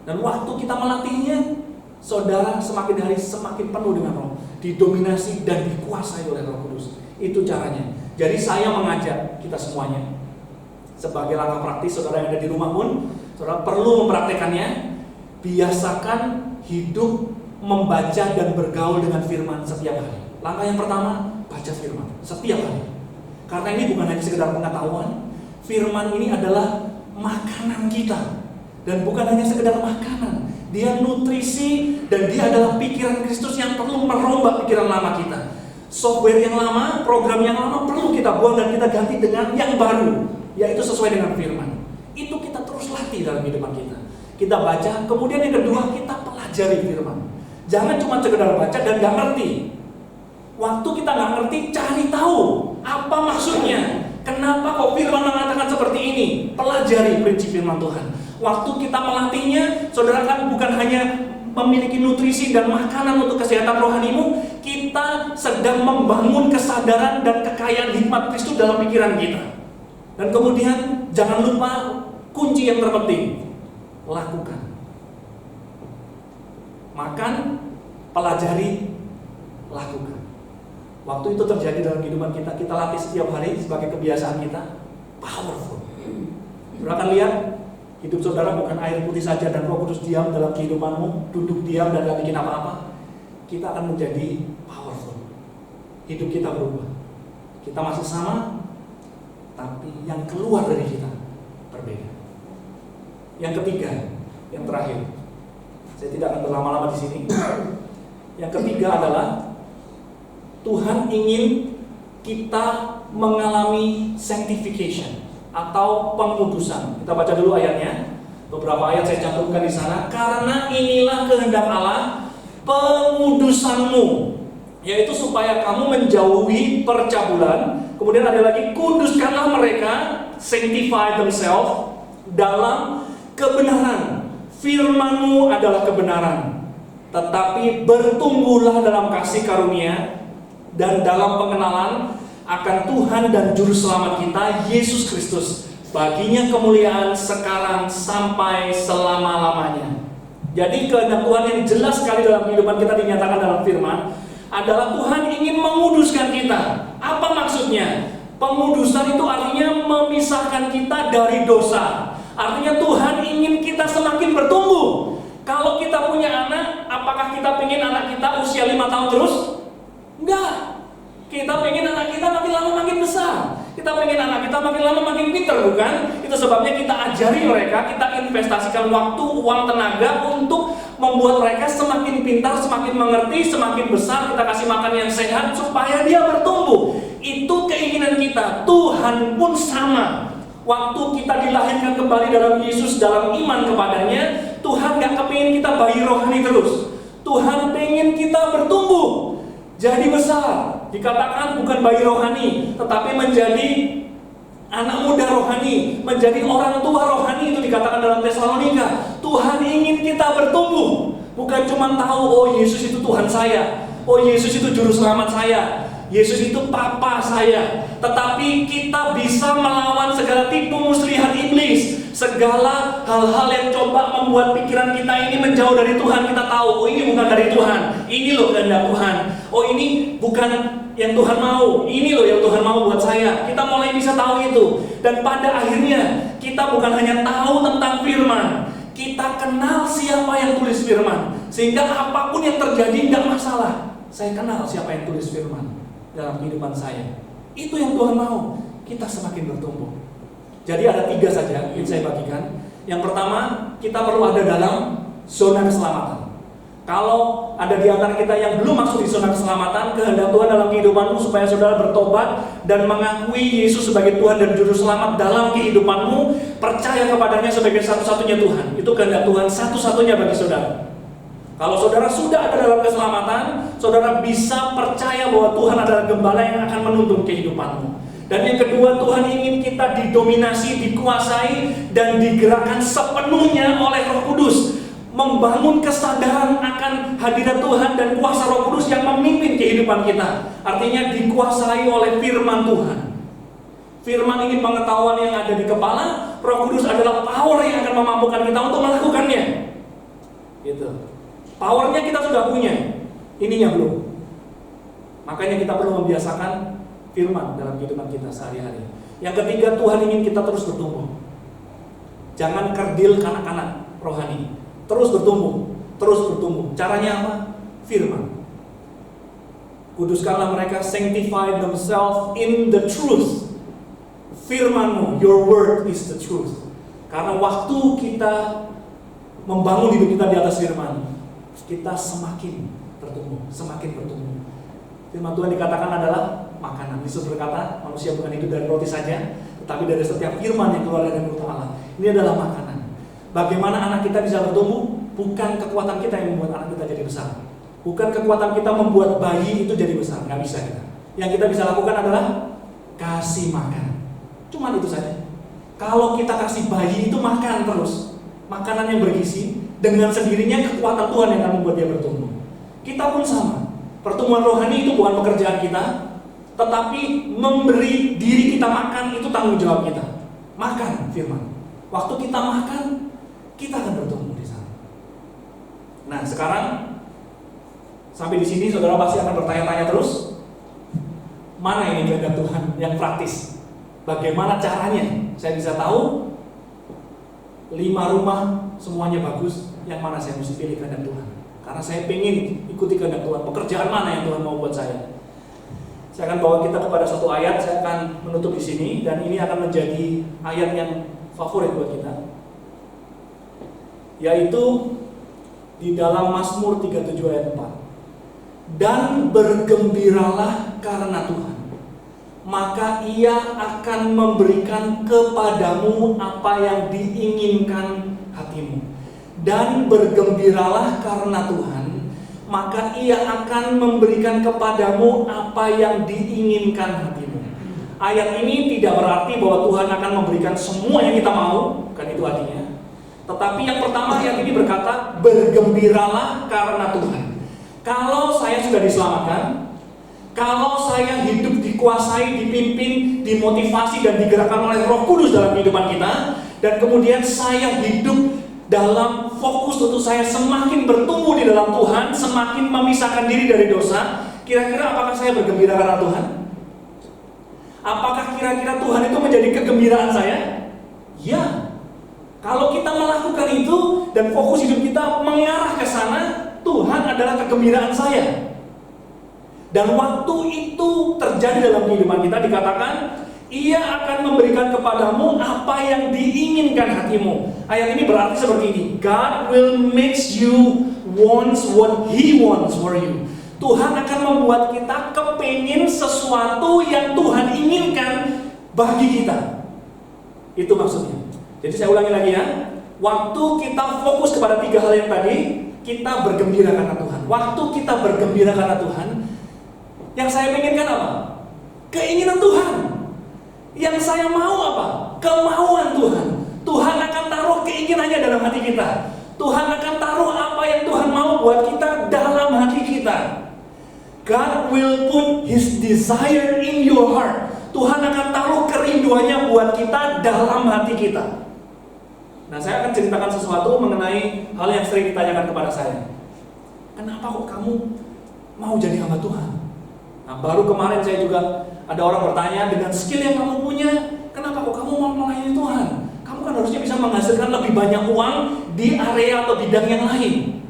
Dan waktu kita melatihnya, saudara semakin hari semakin penuh dengan Roh, didominasi dan dikuasai oleh Roh Kudus. Itu caranya. Jadi saya mengajak kita semuanya, sebagai langkah praktis, saudara yang ada di rumah pun, saudara perlu mempraktekannya. Biasakan hidup membaca dan bergaul dengan firman setiap hari. Langkah yang pertama, baca firman setiap hari. Karena ini bukan hanya sekedar pengetahuan. Firman ini adalah makanan kita. Dan bukan hanya sekedar makanan, dia nutrisi dan dia adalah pikiran Kristus yang perlu merombak pikiran lama kita. Software yang lama, program yang lama perlu kita buang dan kita ganti dengan yang baru, yaitu sesuai dengan firman. Itu kita terus latih dalam kehidupan kita. Kita baca, kemudian yang kedua kita pelajari firman. Jangan cuma sekedar baca dan gak ngerti. Waktu kita gak ngerti, cari tahu apa maksudnya. Kenapa kok firman mengatakan seperti ini? Pelajari prinsip firman Tuhan. Waktu kita melatihnya, saudara kan bukan hanya memiliki nutrisi dan makanan untuk kesehatan rohanimu, kita sedang membangun kesadaran dan kekayaan hikmat Kristus dalam pikiran kita. Dan kemudian jangan lupa kunci yang terpenting, lakukan. Makan, pelajari, lakukan. Waktu itu terjadi dalam kehidupan kita, kita latih setiap hari sebagai kebiasaan kita, powerful. Saudara akan lihat, hidup saudara bukan air putih saja dan Roh Kudus diam dalam kehidupanmu, duduk diam dan gak bikin apa-apa. Kita akan menjadi powerful. Hidup kita berubah. Kita masih sama, tapi yang keluar dari kita berbeda. Yang ketiga, yang terakhir, saya tidak akan berlama-lama di sini. Yang ketiga adalah Tuhan ingin kita mengalami sanctification atau pengudusan. Kita baca dulu ayatnya. Beberapa ayat saya cantumkan di sana. Karena inilah kehendak Allah, pengudusanmu yaitu supaya kamu menjauhi percabulan. Kemudian ada lagi, kuduskanlah mereka, sanctify themselves, dalam kebenaran. Firman-Mu adalah kebenaran. Tetapi bertumbuhlah dalam kasih karunia dan dalam pengenalan akan Tuhan dan Juru Selamat kita, Yesus Kristus. Baginya kemuliaan sekarang sampai selama-lamanya. Jadi kehendak Tuhan yang jelas sekali dalam kehidupan kita dinyatakan dalam firman adalah Tuhan ingin menguduskan kita. Apa maksudnya? Pengudusan itu artinya memisahkan kita dari dosa. Artinya Tuhan ingin kita semakin bertumbuh. Kalau kita punya anak, apakah kita pengen anak kita usia 5 tahun terus? Enggak. Kita pengen anak kita makin lama makin besar. Kita pengen anak kita makin lama makin pintar, bukan? Itu sebabnya kita ajari mereka, kita investasikan waktu, uang, tenaga untuk membuat mereka semakin pintar, semakin mengerti, semakin besar. Kita kasih makan yang sehat supaya dia bertumbuh. Itu keinginan kita. Tuhan pun sama. Waktu kita dilahirkan kembali dalam Yesus, dalam iman kepadanya, Tuhan gak kepingin kita bayi rohani terus. Tuhan pengen kita bertumbuh, jadi besar. Dikatakan bukan bayi rohani, tetapi menjadi anak muda rohani, menjadi orang tua rohani. Itu dikatakan dalam Tesalonika. Tuhan ingin kita bertumbuh, bukan cuma tahu, oh Yesus itu Tuhan saya, oh Yesus itu Juru Selamat saya, Yesus itu Papa saya. Tetapi kita bisa melawan segala tipu muslihat iblis, segala hal-hal yang coba membuat pikiran kita ini menjauh dari Tuhan. Kita tahu, oh ini bukan dari Tuhan, ini loh kehendak Tuhan. Oh ini bukan yang Tuhan mau, ini loh yang Tuhan mau buat saya. Kita mulai bisa tahu itu. Dan pada akhirnya kita bukan hanya tahu tentang firman, kita kenal siapa yang tulis firman. Sehingga apapun yang terjadi tidak masalah. Saya kenal siapa yang tulis firman dalam kehidupan saya. Itu yang Tuhan mau, kita semakin bertumbuh. Jadi ada 3 saja yang saya bagikan. Yang pertama, kita perlu ada dalam zona keselamatan. Kalau ada di antara kita yang belum masuk di zona keselamatan, kehendak Tuhan dalam kehidupanmu supaya saudara bertobat dan mengakui Yesus sebagai Tuhan dan Juru Selamat dalam kehidupanmu, percaya kepadanya sebagai satu-satunya Tuhan. Itu kehendak Tuhan satu-satunya bagi saudara. Kalau saudara sudah ada dalam keselamatan, saudara bisa percaya bahwa Tuhan adalah gembala yang akan menuntun kehidupanmu. Dan yang kedua, Tuhan ingin kita didominasi, dikuasai, dan digerakkan sepenuhnya oleh Roh Kudus. Membangun kesadaran akan hadirat Tuhan dan kuasa Roh Kudus yang memimpin kehidupan kita. Artinya dikuasai oleh firman Tuhan. Firman ini pengetahuan yang ada di kepala, Roh Kudus adalah power yang akan memampukan kita untuk melakukannya. Gitu. Powernya kita sudah punya, ininya belum. Makanya kita perlu membiasakan firman dalam kehidupan kita sehari-hari. Yang ketiga, Tuhan ingin kita terus bertumbuh. Jangan kerdil kanak-kanak rohani. Terus bertumbuh, terus bertumbuh. Caranya apa? Firman. Kuduskanlah mereka, sanctify themselves in the truth. Firman-Mu, your word is the truth. Karena waktu kita membangun hidup kita di atas firman, kita semakin bertumbuh, semakin bertumbuh. Firman Tuhan dikatakan adalah makanan. Yesus berkata, manusia bukan hidup dari roti saja, tetapi dari setiap firman yang keluar dari mulut Allah. Ini adalah makanan. Bagaimana anak kita bisa bertumbuh? Bukan kekuatan kita yang membuat anak kita jadi besar. Bukan kekuatan kita membuat bayi itu jadi besar. Nggak bisa kita. Yang kita bisa lakukan adalah kasih makan. Cuman itu saja. Kalau kita kasih bayi itu makan terus, makanan yang bergizi, dengan sendirinya kekuatan Tuhan yang akan membuat dia bertumbuh. Kita pun sama. Pertumbuhan rohani itu bukan pekerjaan kita, tetapi memberi diri kita makan itu tanggung jawab kita. Makan firman. Waktu kita makan, kita akan bertumbuh di sana. Nah, sekarang sampai di sini saudara pasti akan bertanya-tanya terus, mana ini kehendak Tuhan yang praktis? Bagaimana caranya? Saya bisa tahu 5 rumah semuanya bagus, yang mana saya mesti pilih kehendak Tuhan? Karena saya pengen ikuti kehendak Tuhan. Pekerjaan mana yang Tuhan mau buat saya? Saya akan bawa kita kepada satu ayat. Saya akan menutup di sini, dan ini akan menjadi ayat yang favorit buat kita, yaitu di dalam Mazmur 37 ayat 4. Dan bergembiralah karena Tuhan, maka Ia akan memberikan kepadamu apa yang diinginkan hatimu. Dan bergembiralah karena Tuhan, maka Ia akan memberikan kepadamu apa yang diinginkan hatimu. Ayat ini tidak berarti bahwa Tuhan akan memberikan semua yang kita mau, kan itu artinya. Tetapi yang pertama, ayat ini berkata, bergembiralah karena Tuhan. Kalau saya sudah diselamatkan, kalau saya hidup dikuasai, dipimpin, dimotivasi dan digerakkan oleh Roh Kudus dalam kehidupan kita, dan kemudian saya hidup dalam fokus untuk saya semakin bertumbuh di dalam Tuhan, semakin memisahkan diri dari dosa, kira-kira apakah saya bergembira karena Tuhan? Apakah kira-kira Tuhan itu menjadi kegembiraan saya? Ya. Kalau kita melakukan itu dan fokus hidup kita mengarah ke sana, Tuhan adalah kegembiraan saya. Dan waktu itu terjadi dalam kehidupan kita, dikatakan Ia akan memberikan kepadamu apa yang diinginkan hatimu. Ayat ini berarti seperti ini, God will make you want what He wants for you. Tuhan akan membuat kita kepingin sesuatu yang Tuhan inginkan bagi kita. Itu maksudnya. Jadi saya ulangi lagi ya. Waktu kita fokus kepada 3 hal yang tadi, kita bergembira karena Tuhan. Waktu kita bergembira karena Tuhan, yang saya inginkan apa? Keinginan Tuhan. Yang saya mau apa? Kemauan Tuhan. Tuhan akan taruh keinginannya dalam hati kita. Tuhan akan taruh apa yang Tuhan mau buat kita dalam hati kita. God will put His desire in your heart. Tuhan akan taruh kerinduannya buat kita dalam hati kita. Nah, saya akan ceritakan sesuatu mengenai hal yang sering ditanyakan kepada saya. Kenapa kok kamu mau jadi hamba Tuhan? Nah, baru kemarin saya juga ada orang bertanya, dengan skill yang kamu punya, kenapa kok kamu mau melayani Tuhan? Kamu kan harusnya bisa menghasilkan lebih banyak uang di area atau bidang yang lain.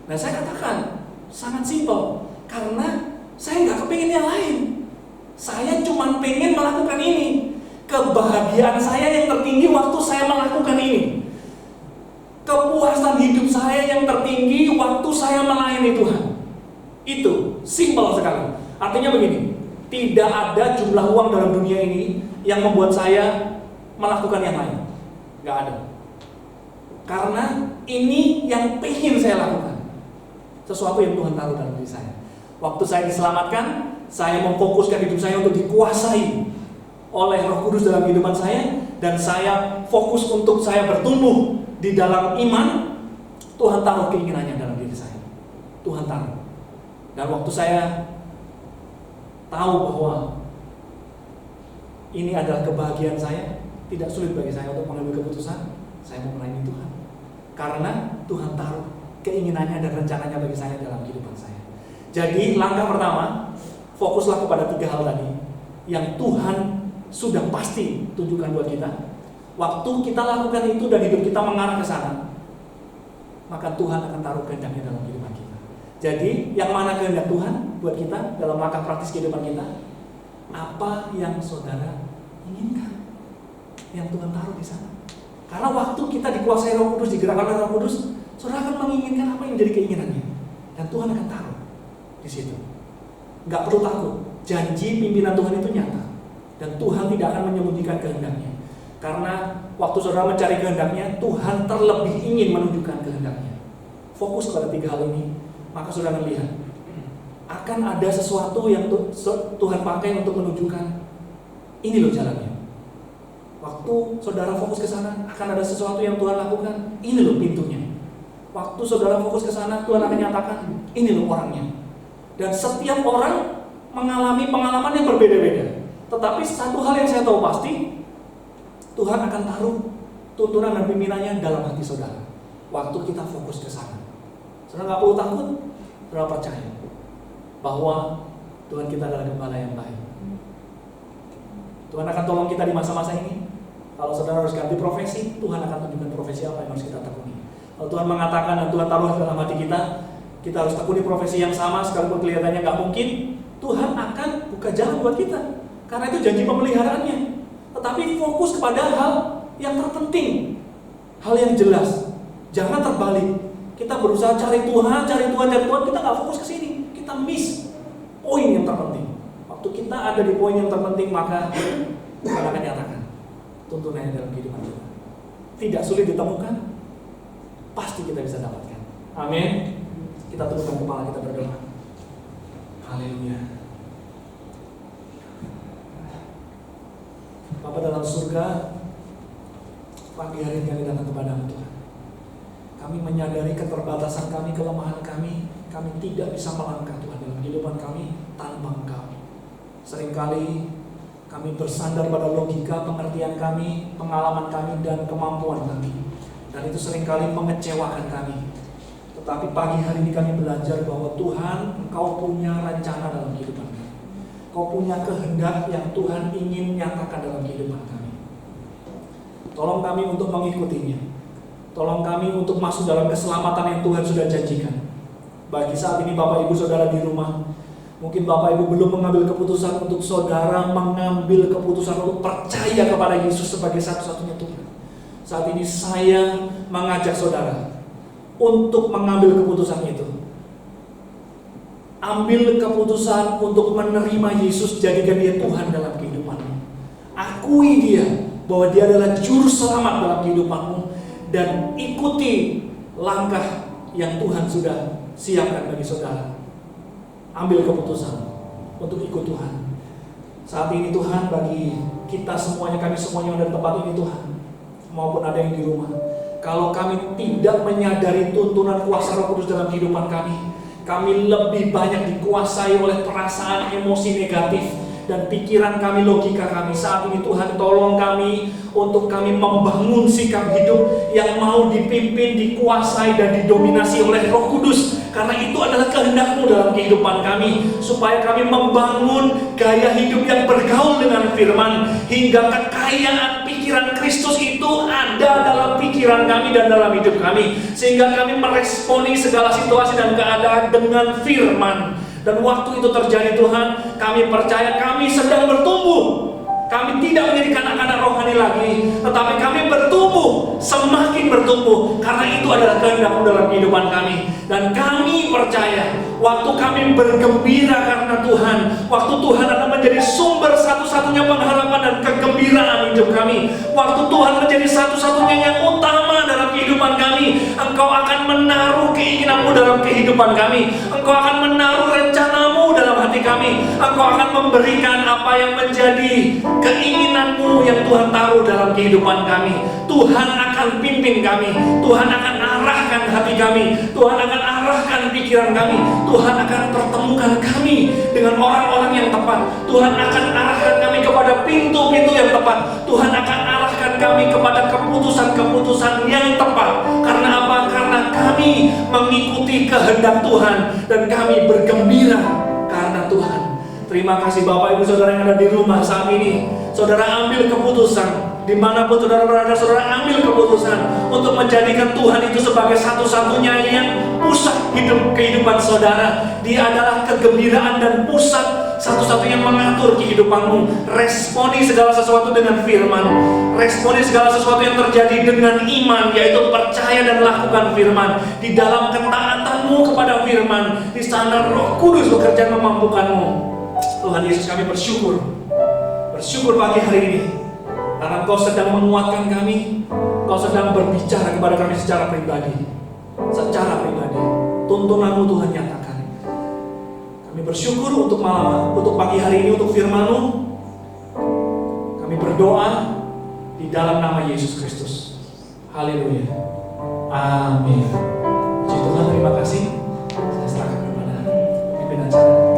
Nah, saya katakan sangat simpel, karena saya nggak kepingin yang lain. Saya cuma pengen melakukan ini. Kebahagiaan saya yang tertinggi waktu saya melakukan ini. Kepuasan hidup saya yang tertinggi waktu saya melayani Tuhan. Itu simpel sekali. Artinya begini, tidak ada jumlah uang dalam dunia ini yang membuat saya melakukan yang lain. Nggak ada. Karena ini yang pengen saya lakukan. Sesuatu yang Tuhan taruh dalam diri saya. Waktu saya diselamatkan, saya memfokuskan hidup saya untuk dikuasai oleh Roh Kudus dalam kehidupan saya, dan saya fokus untuk saya bertumbuh di dalam iman. Tuhan taruh keinginannya dalam diri saya. Tuhan taruh. Dan waktu saya tahu bahwa ini adalah kebahagiaan saya, tidak sulit bagi saya untuk mengambil keputusan, saya mau melayani Tuhan. Karena Tuhan taruh keinginannya dan rencananya bagi saya dalam kehidupan saya. Jadi langkah pertama, fokuslah kepada 3 hal tadi yang Tuhan sudah pasti tunjukkan buat kita. Waktu kita lakukan itu dan hidup kita mengarah ke sana, maka Tuhan akan taruh kehendaknya dalam kehidupan kita. Jadi yang mana kehendak Tuhan buat kita dalam langkah praktis kehidupan kita? Apa yang saudara inginkan, yang Tuhan taruh di sana. Karena waktu kita dikuasai Roh Kudus, digerakkan oleh Roh Kudus, saudara akan menginginkan apa yang jadi keinginannya, dan Tuhan akan taruh di situ. Nggak perlu takut, janji pimpinan Tuhan itu nyata, dan Tuhan tidak akan menyembunyikan kehendaknya. Karena waktu saudara mencari kehendaknya, Tuhan terlebih ingin menunjukkan kehendaknya. Fokus pada 3 hal ini, maka saudara melihat akan ada sesuatu yang Tuhan pakai untuk menunjukkan ini loh jalannya. Waktu saudara fokus ke sana, akan ada sesuatu yang Tuhan lakukan. Ini loh pintunya. Waktu saudara fokus ke sana, Tuhan akan nyatakan ini loh orangnya. Dan setiap orang mengalami pengalaman yang berbeda-beda. Tetapi satu hal yang saya tahu pasti, Tuhan akan taruh tuntunan dan pimpinannya dalam hati saudara. Waktu kita fokus ke sana, saudara nggak perlu takut, saudara percaya bahwa Tuhan kita adalah Gembala yang baik. Tuhan akan tolong kita di masa-masa ini. Kalau saudara harus ganti profesi, Tuhan akan tunjukkan profesi apa yang harus kita tekuni. Kalau Tuhan mengatakan dan Tuhan taruh dalam hati kita harus tekuni profesi yang sama sekalipun kelihatannya nggak mungkin, Tuhan akan buka jalan buat kita. Karena itu janji pemeliharaannya. Tetapi fokus kepada hal yang terpenting, hal yang jelas. Jangan terbalik. Kita berusaha cari Tuhan, kita nggak fokus ke sini. Kita miss poin yang terpenting. Waktu kita ada di poin yang terpenting, maka Tuhan akan nyatakan tuntunannya dalam kehidupan kita. Tidak sulit ditemukan, pasti kita bisa dapatkan. Amin. Kita tundukkan kepala, kita berdoa. Haleluya. Bapa dalam surga, pagi hari ini kami datang kepadamu Tuhan. Kami menyadari keterbatasan kami, kelemahan kami. Kami tidak bisa melangkah Tuhan dalam kehidupan kami tanpa Engkau. Seringkali kami bersandar pada logika, pengertian kami, pengalaman kami, dan kemampuan kami. Dan itu seringkali mengecewakan kami. Tetapi pagi hari ini kami belajar bahwa Tuhan, Engkau punya rencana dalam kehidupan kami. Engkau punya kehendak yang Tuhan ingin nyatakan dalam kehidupan kami. Tolong kami untuk mengikutinya. Tolong kami untuk masuk dalam keselamatan yang Tuhan sudah janjikan. Bagi saat ini Bapak Ibu Saudara di rumah, mungkin Bapak Ibu belum mengambil keputusan untuk saudara mengambil keputusan untuk percaya kepada Yesus sebagai satu-satunya Tuhan. Saat ini saya mengajak saudara untuk mengambil keputusan itu. Ambil keputusan untuk menerima Yesus, jadikan dia Tuhan dalam kehidupanmu. Akui dia bahwa dia adalah juru selamat dalam kehidupanmu, dan ikuti langkah yang Tuhan sudah siapkan bagi saudara. Ambil keputusan untuk ikut Tuhan. Saat ini Tuhan, bagi kita semuanya, kami semuanya yang ada di tempat ini Tuhan, maupun ada yang di rumah, kalau kami tidak menyadari tuntunan kuasa Roh Kudus dalam kehidupan kami lebih banyak dikuasai oleh perasaan, emosi negatif, dan pikiran kami, logika kami. Saat ini Tuhan, tolong kami untuk kami membangun sikap hidup yang mau dipimpin, dikuasai, dan didominasi oleh Roh Kudus. Karena itu adalah kehendak-Mu dalam kehidupan kami, supaya kami membangun gaya hidup yang bergaul dengan firman, hingga kekayaan pikiran Kristus itu ada dalam pikiran kami dan dalam hidup kami, sehingga kami meresponi segala situasi dan keadaan dengan firman. Dan waktu itu terjadi Tuhan, kami percaya kami sedang bertumbuh. Kami tidak menjadi anak-anak rohani lagi, tetapi kami bertumbuh, semakin bertumbuh, karena itu adalah kehendak-Mu dalam kehidupan kami. Dan kami percaya, waktu kami bergembira karena Tuhan, waktu Tuhan akan menjadi sumber satu-satunya pengharapan dan kegembiraan hidup kami, waktu Tuhan menjadi satu-satunya yang utama dalam kehidupan kami, Engkau akan menaruh keinginan-Mu dalam kehidupan kami, Engkau akan menaruh rencana-Mu dalam hati kami, Engkau akan memberikan apa yang menjadi keinginan-Mu yang Tuhan taruh dalam kehidupan kami. Tuhan akan pimpin kami, Tuhan akan arahkan hati kami, Tuhan akan arahkan pikiran kami, Tuhan akan pertemukan kami dengan orang-orang yang tepat, Tuhan akan arahkan kami kepada pintu-pintu yang tepat, Tuhan akan arahkan kami kepada keputusan-keputusan yang tepat. Karena apa? Karena kami mengikuti kehendak Tuhan, dan kami bergembira karena Tuhan. Terima kasih Bapak Ibu Saudara yang ada di rumah saat ini. Saudara ambil keputusan, dimanapun saudara berada, saudara ambil keputusan untuk menjadikan Tuhan itu sebagai satu-satunya yang pusat kehidupan saudara. Dia adalah kegembiraan dan pusat satu-satunya yang mengatur kehidupanmu. Responi segala sesuatu dengan firman, responi segala sesuatu yang terjadi dengan iman, yaitu percaya dan lakukan firman. Di dalam ketaatanmu kepada firman, di sana Roh Kudus bekerja memampukanmu. Tuhan Yesus, kami bersyukur pagi hari ini, karena Engkau sedang menguatkan kami, Engkau sedang berbicara kepada kami secara pribadi. Tuntunan-Mu Tuhan nyatakan. Kami bersyukur untuk pagi hari ini, untuk firman-Mu. Kami berdoa di dalam nama Yesus Kristus. Haleluya. Amin. Puji Tuhan, terima kasih. Saya serahkan kepada pemimpin acara.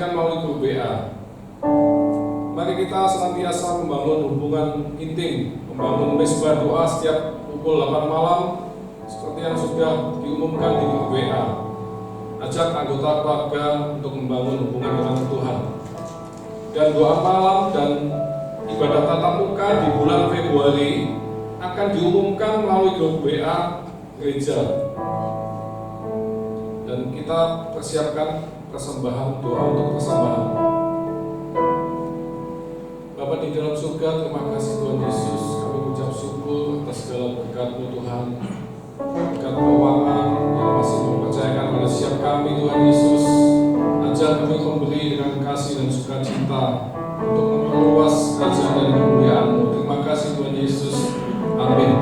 Melalui grup WA. Mari kita senantiasa membangun hubungan intim, membangun mesbah doa setiap pukul 8 malam seperti yang sudah diumumkan di grup WA. Ajak anggota keluarga untuk membangun hubungan dengan Tuhan. Dan doa malam dan ibadah tatap muka di bulan Februari akan diumumkan melalui grup WA gereja. Dan kita persiapkan persembahan, doa untuk persembahan. Bapa di dalam surga, terima kasih Tuhan Yesus. Kami ucap syukur atas segala berkat-Mu Tuhan, berkat keuangan yang masih mempercayakan pada setiap kami Tuhan Yesus. Ajar kami memberi dengan kasih dan sukacita untuk memperluas kerajaan dan kemuliaan-Mu. Terima kasih Tuhan Yesus. Amin.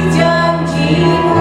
Janjimu